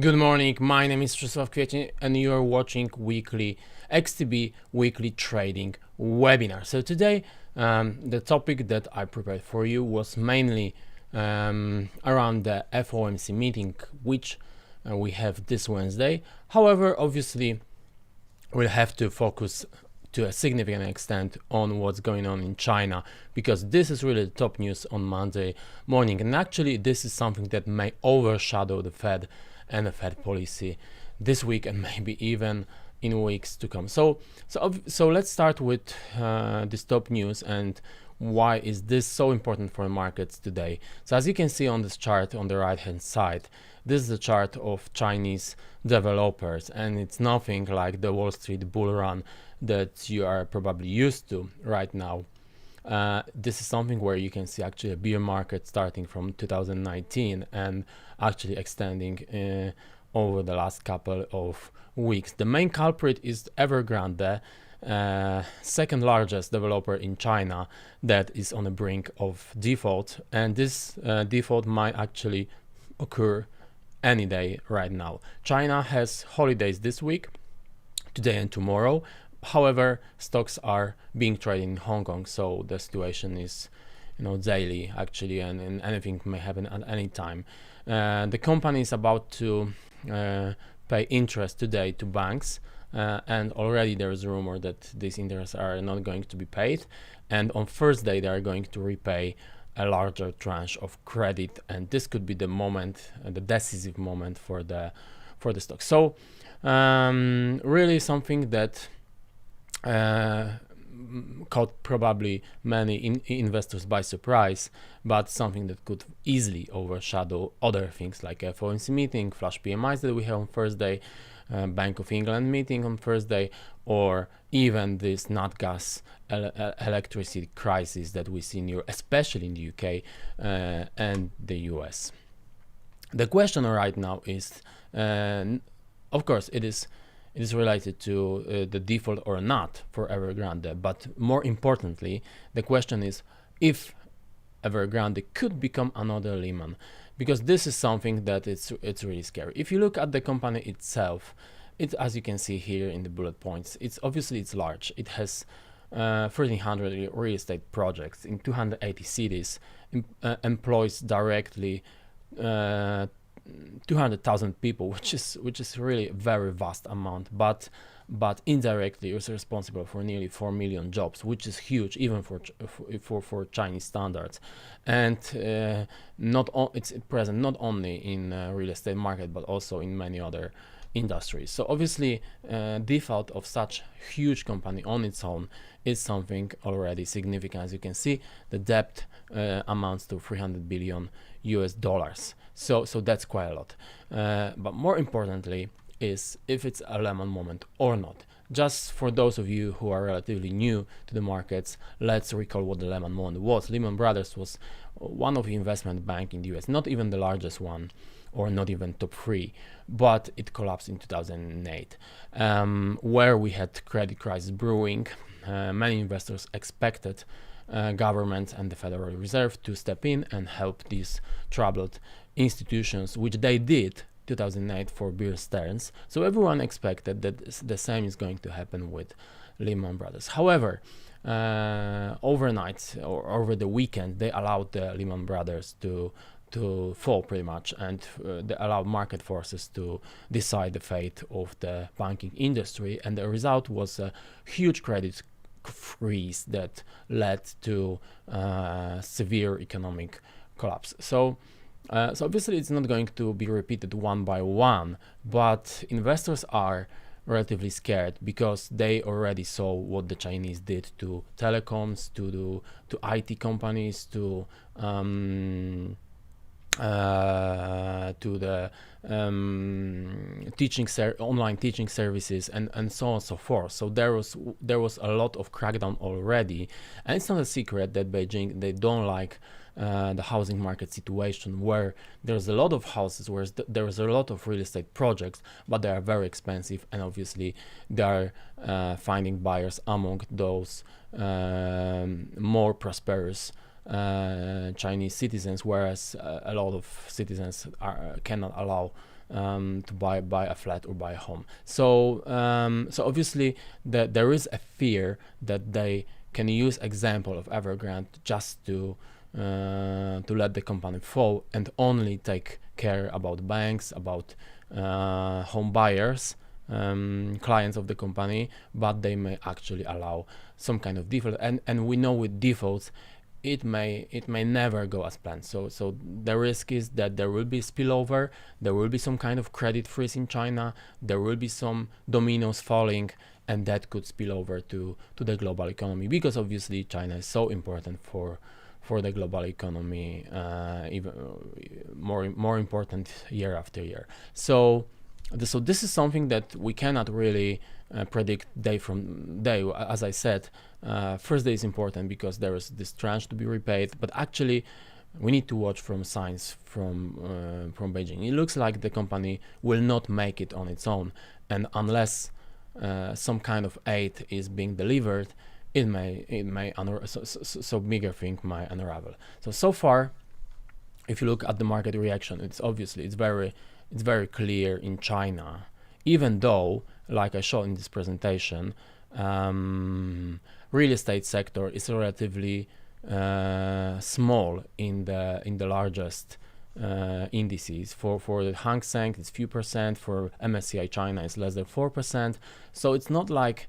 Good morning, my name is Przemysław Kwiecień and you are watching weekly XTB weekly trading webinar. So today the topic that I prepared for you was mainly around the FOMC meeting which we have this Wednesday. However, obviously we'll have to focus to a significant extent on what's going on in China, because this is really the top news on Monday morning, and actually this is something that may overshadow the Fed and the Fed policy this week and maybe even in weeks to come. So let's start with this top news and why is this so important for markets today. So as you can see on this chart on the right hand side, this is the chart of Chinese developers, and it's nothing like the Wall Street bull run that you are probably used to right now. This is something where you can see actually a bear market starting from 2019 and actually extending over the last couple of weeks. The main culprit is Evergrande, second largest developer in China, that is on the brink of default, and this default might actually occur any day right now. China has holidays this week, today and tomorrow. However, stocks are being traded in Hong Kong, so the situation is, daily actually, and anything may happen at any time. The company is about to pay interest today to banks, and already there is a rumor that these interests are not going to be paid, and on Thursday they are going to repay a larger tranche of credit, and this could be the moment, the decisive moment for the stock. So really something that caught probably many investors by surprise, but something that could easily overshadow other things like FOMC meeting, flash PMIs that we have on Thursday, Bank of England meeting on Thursday, or even this nat gas electricity crisis that we see in Europe, especially in the UK and the US. The question right now is, of course, it is related to the default or not for Evergrande, but more importantly, the question is if Evergrande could become another Lehman, because this is something that it's really scary. If you look at the company itself, as you can see here in the bullet points, it's large. It has 1,300 real estate projects in 280 cities, employs directly 200,000 people, which is really a very vast amount, but indirectly is responsible for nearly 4 million jobs, which is huge even for Chinese standards. And it's present not only in real estate market but also in many other industries. So obviously default of such huge company on its own is something already significant. As you can see, the debt amounts to $300 billion. So that's quite a lot. But more importantly is if it's a Lehman moment or not. Just for those of you who are relatively new to the markets, let's recall what the Lehman moment was. Lehman Brothers was one of the investment bank in the US, not even the largest one, or not even top 3, but it collapsed in 2008, where we had credit crisis brewing. Many investors expected government and the Federal Reserve to step in and help these troubled institutions, which they did 2008 for Bear Stearns. So everyone expected that the same is going to happen with Lehman Brothers. However, overnight or over the weekend, they allowed the Lehman Brothers to fall pretty much, and they allowed market forces to decide the fate of the banking industry, and the result was a huge credit freeze that led to severe economic collapse. So obviously it's not going to be repeated one by one, but investors are relatively scared because they already saw what the Chinese did to telecoms, to IT companies, to the online teaching services and so on and so forth. So there was a lot of crackdown already, and it's not a secret that Beijing, they don't like the housing market situation, where there's a lot of houses, where there is a lot of real estate projects, but they are very expensive, and obviously they are finding buyers among those more prosperous Chinese citizens, whereas a lot of citizens cannot allow to buy a flat or buy a home. So so obviously there is a fear that they can use example of Evergrande just to let the company fall and only take care about banks, about home buyers, clients of the company, but they may actually allow some kind of default. And we know with defaults, it may never go as planned. So the risk is that there will be spillover, there will be some kind of credit freeze in China, there will be some dominoes falling, and that could spill over to the global economy, because obviously China is so important for the global economy, even more important year after year. So this is something that we cannot really predict day from day. As I said, first day is important because there is this tranche to be repaid, but actually we need to watch from signs from Beijing. It looks like the company will not make it on its own, and unless some kind of aid is being delivered, it may so bigger thing might unravel. So far, if you look at the market reaction, it's very clear in China, even though, like I showed in this presentation, real estate sector is relatively small in the largest indices. For the Hang Seng, it's few percent. For MSCI China, it's less than 4%. So it's not like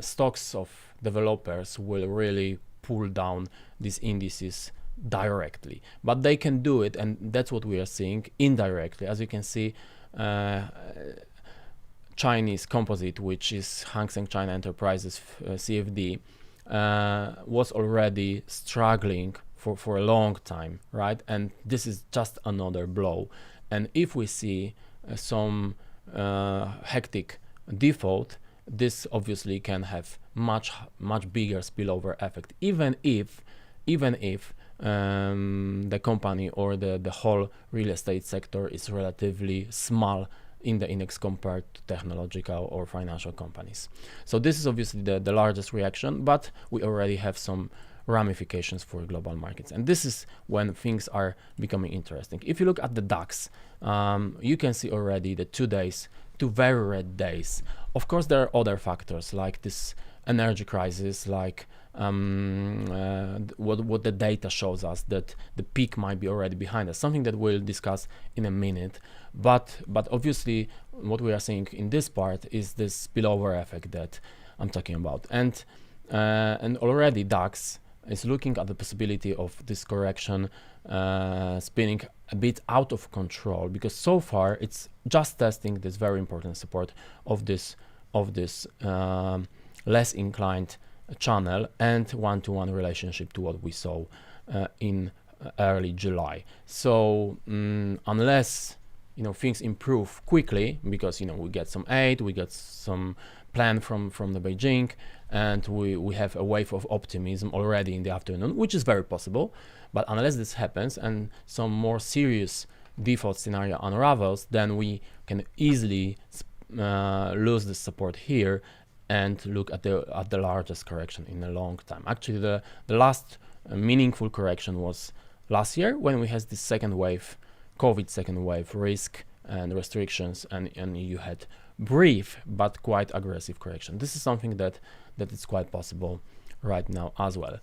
stocks of developers will really pull down these indices directly, but they can do it, and that's what we are seeing indirectly. As you can see, Chinese composite, which is Hang Seng China Enterprises CFD, was already struggling for a long time, right? And this is just another blow. And if we see some hectic default, this obviously can have much bigger spillover effect, even if the company or the whole real estate sector is relatively small in the index compared to technological or financial companies. So this is obviously the largest reaction, but we already have some ramifications for global markets, and this is when things are becoming interesting. If you look at the DAX, you can see already the 2 days, 2 very red days. Of course, there are other factors like this energy crisis, like what the data shows us, that the peak might be already behind us, something that we'll discuss in a minute. But obviously what we are seeing in this part is this spillover effect that I'm talking about, and already DAX is looking at the possibility of this correction spinning a bit out of control, because so far it's just testing this very important support of this less inclined channel and one-to-one relationship to what we saw in early July. So unless things improve quickly, because we get some aid, we get some plan from the Beijing, and we have a wave of optimism already in the afternoon, which is very possible. But unless this happens and some more serious default scenario unravels, then we can easily lose the support here and look at the largest correction in a long time. Actually, the last meaningful correction was last year, when we had this second wave, COVID second wave risk and restrictions, and you had brief but quite aggressive correction. This is something that is quite possible right now as well.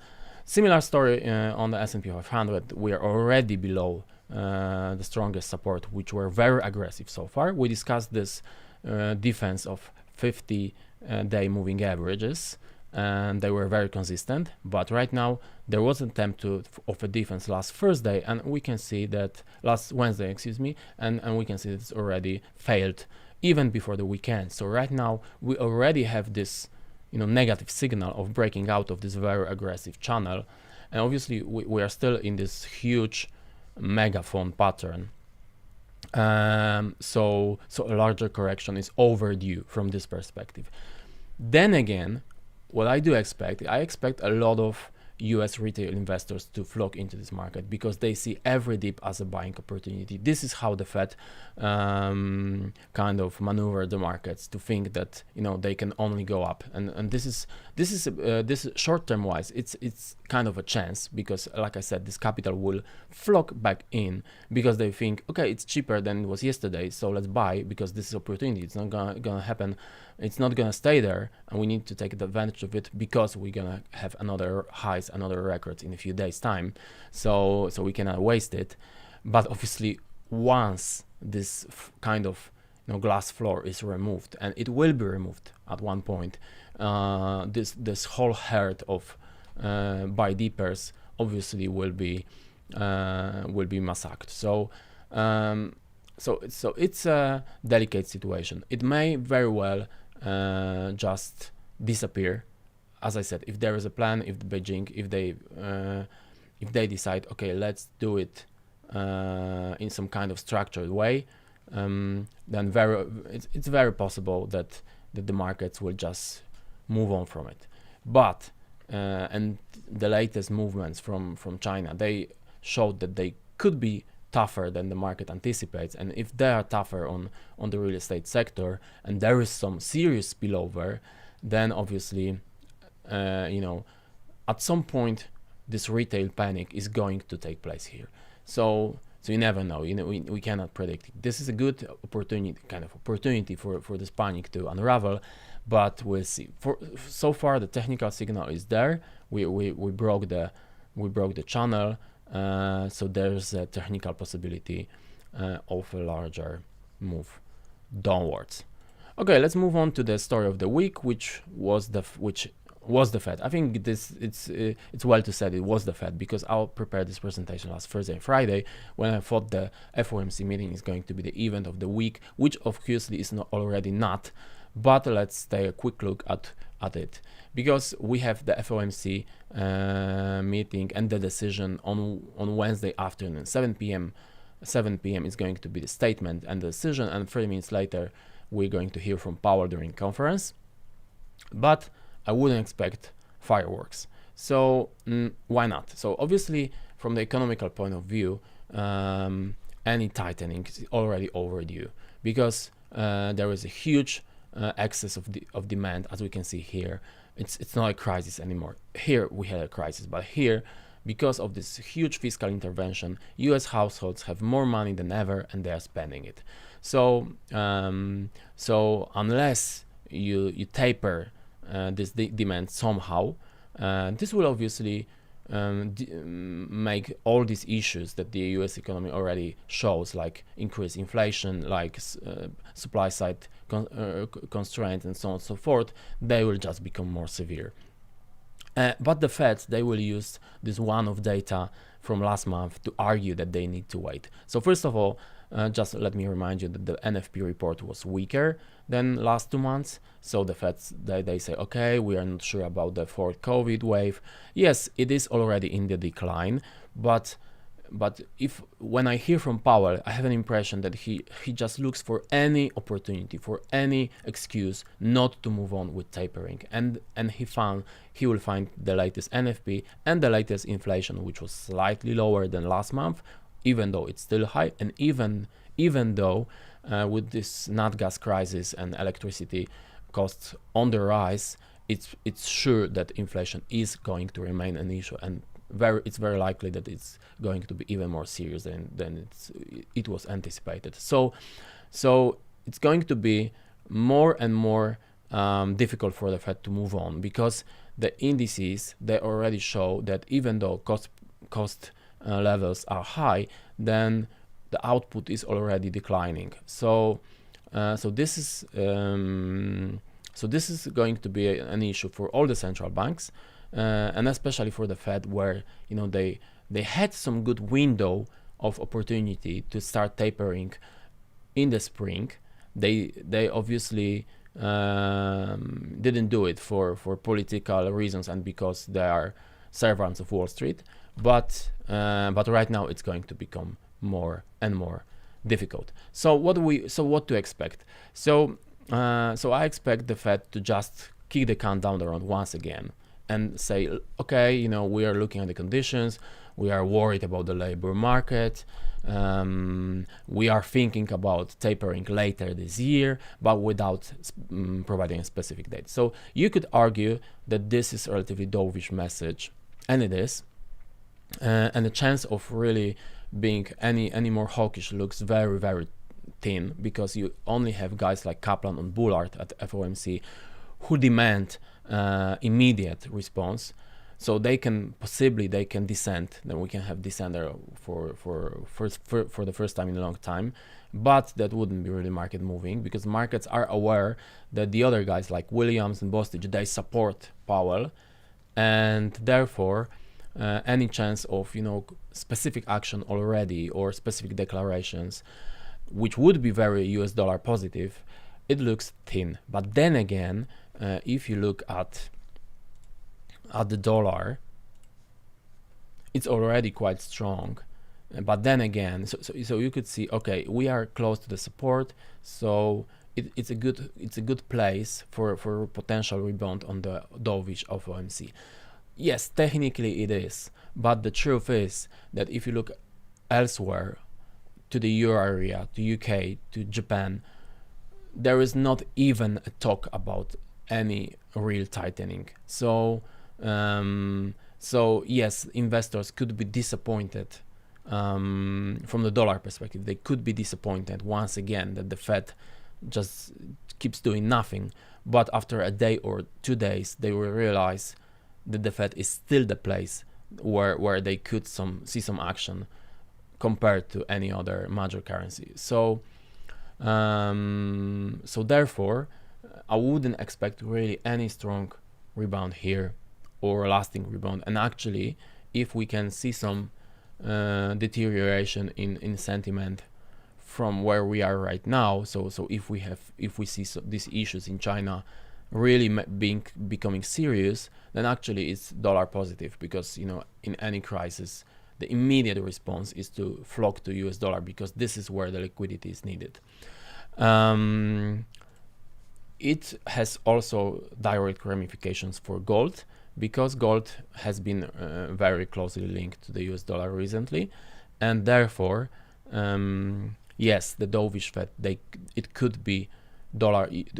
Similar story on the S&P 500. We are already below the strongest support, which were very aggressive so far. We discussed this defense of 50-day moving averages, and they were very consistent. But right now there was an attempt of a defense last Thursday, and we can see that last Wednesday, and we can see it's already failed even before the weekend. So right now we already have this negative signal of breaking out of this very aggressive channel, and obviously we are still in this huge megaphone pattern. So a larger correction is overdue from this perspective. Then again, what I expect a lot of US retail investors to flock into this market because they see every dip as a buying opportunity. This is how the Fed kind of maneuver the markets to think that they can only go up, and this is short-term wise. It's kind of a chance because, like I said, this capital will flock back in because they think, okay, it's cheaper than it was yesterday, so let's buy because this is opportunity. It's not gonna happen. It's not gonna stay there, and we need to take advantage of it because we're gonna have another highs, another records in a few days' time. So we cannot waste it. But obviously, once this kind of glass floor is removed, and it will be removed at one point, this whole herd of buy dippers obviously will be massacred. So it's a delicate situation. It may very well just disappear. As I said, if there is a plan, if Beijing, if they decide, okay, let's do it in some kind of structured way, then it's very possible that the markets will just move on from it. But and the latest movements from China, they showed that they could be tougher than the market anticipates, and if they are tougher on the real estate sector and there is some serious spillover, then obviously at some point this retail panic is going to take place here. So you never know. We cannot predict it. This is a good opportunity for this panic to unravel, but we'll see. So far the technical signal is there. We broke the channel, so there's a technical possibility of a larger move downwards. Okay, let's move on to the story of the week, which was the Fed. I think it's well to say it was the Fed because I prepared this presentation last Thursday and Friday when I thought the FOMC meeting is going to be the event of the week, which obviously is already not. But let's take a quick look at it because we have the FOMC meeting and the decision on Wednesday afternoon, 7 p.m. 7 p.m. is going to be the statement and the decision, and 30 minutes later we're going to hear from Powell during conference. But I wouldn't expect fireworks. So why not? So obviously, from the economical point of view, any tightening is already overdue because there is a huge excess of demand, as we can see here. It's not a crisis anymore. Here we had a crisis, but here, because of this huge fiscal intervention, U.S. households have more money than ever, and they are spending it. So unless you taper this demand somehow, this will obviously make all these issues that the US economy already shows, like increased inflation, like supply side constraints and so on and so forth, they will just become more severe. But the Fed, they will use this one-off data from last month to argue that they need to wait. So first of all, just let me remind you that the NFP report was weaker than last 2 months. So the Fed, they say, okay, we are not sure about the fourth COVID wave. Yes, it is already in the decline, but when I hear from Powell, I have an impression that he just looks for any opportunity, for any excuse not to move on with tapering, and he will find the latest NFP and the latest inflation, which was slightly lower than last month, even though it's still high, and even though with this nat gas crisis and electricity costs on the rise, it's sure that inflation is going to remain an issue, and it's very likely that it's going to be even more serious than it was anticipated. So it's going to be more and more difficult for the Fed to move on, because the indices, they already show that even though cost levels are high, then the output is already declining. So this is going to be an issue for all the central banks, and especially for the Fed, where they had some good window of opportunity to start tapering in the spring. They obviously didn't do it for political reasons and because they are servants of Wall Street. But right now it's going to become more and more difficult. So what to expect? So I expect the Fed to just kick the can down the road once again, and say, okay, you know, we are looking at the conditions, we are worried about the labor market, we are thinking about tapering later this year, but without providing a specific date. So you could argue that this is a relatively dovish message, and it is, and the chance of really being any more hawkish looks very, very thin, because you only have guys like Kaplan and Bullard at FOMC who demand immediate response. So they can dissent, then we can have dissenter for the first time in a long time, but that wouldn't be really market moving, because markets are aware that the other guys like Williams and Bostic, they support Powell, and therefore any chance of, you know, specific action already or specific declarations, which would be very US dollar positive, it looks thin. But then again, if you look at the dollar, it's already quite strong. But then again, so you could see, okay, we are close to the support, so it's a good place for a potential rebound on the dovish of OMC. Yes, technically it is, but the truth is that if you look elsewhere, to the Euro area, to UK, to Japan, there is not even a talk about any real tightening. So yes, investors could be disappointed from the dollar perspective. They could be disappointed once again that the Fed just keeps doing nothing, but after a day or 2 days, they will realize that the Fed is still the place where they could see some action compared to any other major currency. So therefore, I wouldn't expect really any strong rebound here or lasting rebound. And actually, if we can see some deterioration in sentiment from where we are right now, so if we see these issues in China really becoming serious, then actually it's dollar positive, because, you know, in any crisis, the immediate response is to flock to US dollar, because this is where the liquidity is needed. It has also direct ramifications for gold, because gold has been very closely linked to the US dollar recently, and therefore, yes, the dovish Fed, it could be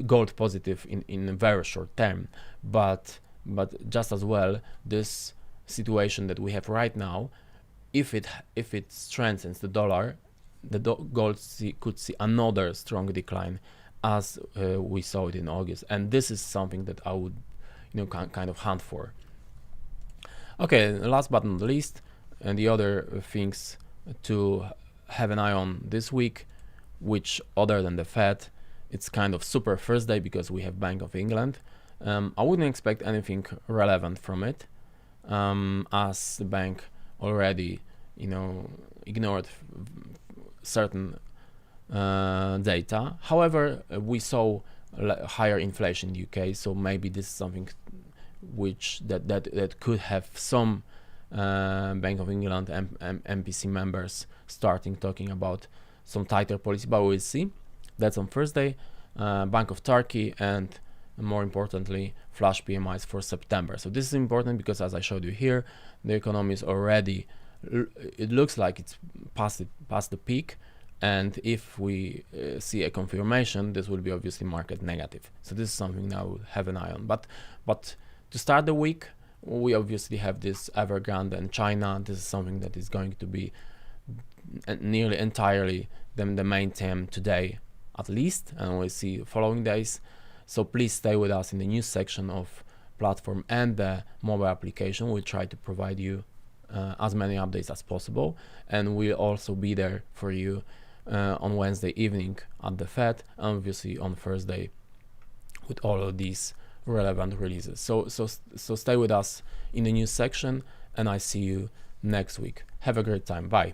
gold positive in a very short term, but just as well, this situation that we have right now, if it strengthens the dollar, gold could see another strong decline, as we saw it in August, and this is something that I would, you know, kind of hunt for. Okay, last but not least, and the other things to have an eye on this week, which other than the Fed, it's kind of super Thursday because we have Bank of England. I wouldn't expect anything relevant from it, as the bank already, you know, ignored certain data. However, we saw higher inflation in the UK, so maybe this is something which that could have some Bank of England and MPC members starting talking about some tighter policy, but we'll see. That's on Thursday. Bank of Turkey, and more importantly, flash PMIs for September. So this is important because, as I showed you here, the economy is already, it looks like it's past the peak, and if we see a confirmation, this will be obviously market negative. So this is something that I will have an eye on. But to start the week, we obviously have this Evergrande and China. This is something that is going to be nearly entirely the main theme today, at least, and we'll see following days. So please stay with us in the news section of platform and the mobile application. We'll try to provide you as many updates as possible, and we'll also be there for you on Wednesday evening at the Fed, and obviously on Thursday with all of these relevant releases. So stay with us in the news section, and I see you next week. Have a great time. Bye.